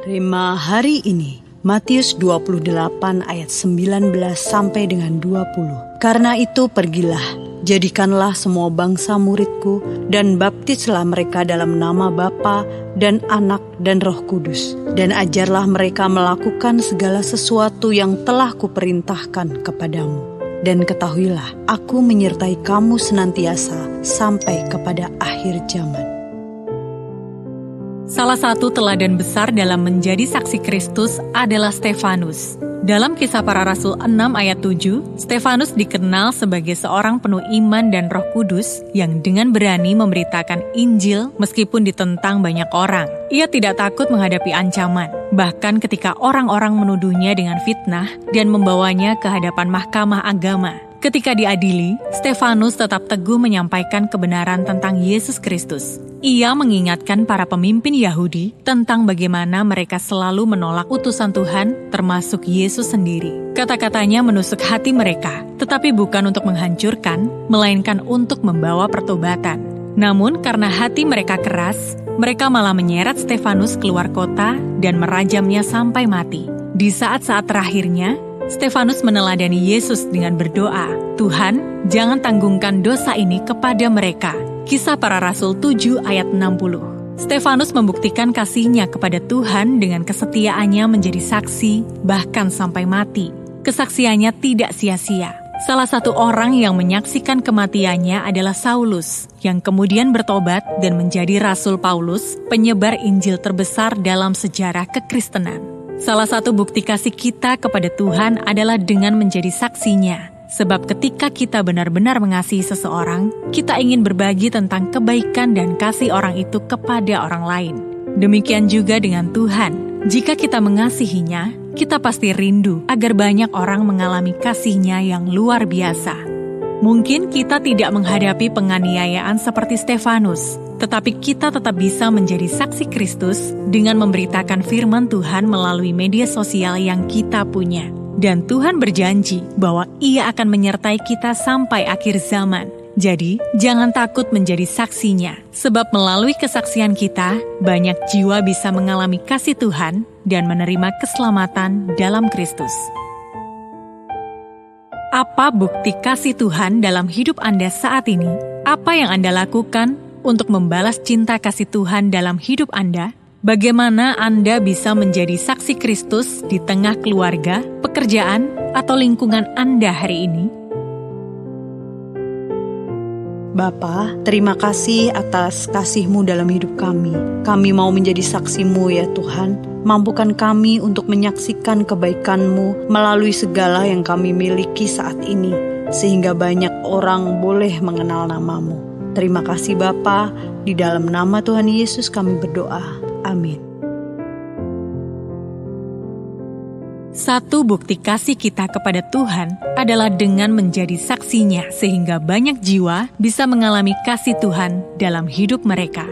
Rema hari ini, Matius 28 ayat 19 sampai dengan 20. Karena itu pergilah, jadikanlah semua bangsa muridku dan baptislah mereka dalam nama Bapa dan Anak dan Roh Kudus. Dan ajarlah mereka melakukan segala sesuatu yang telah kuperintahkan kepadamu. Dan ketahuilah, aku menyertai kamu senantiasa sampai kepada akhir zaman. Salah satu teladan besar dalam menjadi saksi Kristus adalah Stefanus. Dalam Kisah Para Rasul 6 ayat 7, Stefanus dikenal sebagai seorang penuh iman dan Roh Kudus yang dengan berani memberitakan Injil meskipun ditentang banyak orang. Ia tidak takut menghadapi ancaman, bahkan ketika orang-orang menuduhnya dengan fitnah dan membawanya ke hadapan mahkamah agama. Ketika diadili, Stefanus tetap teguh menyampaikan kebenaran tentang Yesus Kristus. Ia mengingatkan para pemimpin Yahudi tentang bagaimana mereka selalu menolak utusan Tuhan, termasuk Yesus sendiri. Kata-katanya menusuk hati mereka, tetapi bukan untuk menghancurkan, melainkan untuk membawa pertobatan. Namun karena hati mereka keras, mereka malah menyeret Stefanus keluar kota dan merajamnya sampai mati. Di saat-saat terakhirnya, Stefanus meneladani Yesus dengan berdoa, "Tuhan, jangan tanggungkan dosa ini kepada mereka." Kisah Para Rasul 7 ayat 60. Stefanus membuktikan kasihnya kepada Tuhan dengan kesetiaannya menjadi saksi, bahkan sampai mati. Kesaksiannya tidak sia-sia. Salah satu orang yang menyaksikan kematiannya adalah Saulus, yang kemudian bertobat dan menjadi Rasul Paulus, penyebar Injil terbesar dalam sejarah kekristenan. Salah satu bukti kasih kita kepada Tuhan adalah dengan menjadi saksinya. Sebab ketika kita benar-benar mengasihi seseorang, kita ingin berbagi tentang kebaikan dan kasih orang itu kepada orang lain. Demikian juga dengan Tuhan. Jika kita mengasihinya, kita pasti rindu agar banyak orang mengalami kasih-Nya yang luar biasa. Mungkin kita tidak menghadapi penganiayaan seperti Stefanus, tetapi kita tetap bisa menjadi saksi Kristus dengan memberitakan firman Tuhan melalui media sosial yang kita punya. Dan Tuhan berjanji bahwa Ia akan menyertai kita sampai akhir zaman. Jadi, jangan takut menjadi saksinya, sebab melalui kesaksian kita, banyak jiwa bisa mengalami kasih Tuhan dan menerima keselamatan dalam Kristus. Apa bukti kasih Tuhan dalam hidup Anda saat ini? Apa yang Anda lakukan untuk membalas cinta kasih Tuhan dalam hidup Anda? Bagaimana Anda bisa menjadi saksi Kristus di tengah keluarga, pekerjaan, atau lingkungan Anda hari ini? Bapa, terima kasih atas kasih-Mu dalam hidup kami. Kami mau menjadi saksi-Mu ya Tuhan. Mampukan kami untuk menyaksikan kebaikan-Mu melalui segala yang kami miliki saat ini, sehingga banyak orang boleh mengenal nama-Mu. Terima kasih Bapa, di dalam nama Tuhan Yesus kami berdoa. Amin. Satu bukti kasih kita kepada Tuhan adalah dengan menjadi saksinya, sehingga banyak jiwa bisa mengalami kasih Tuhan dalam hidup mereka.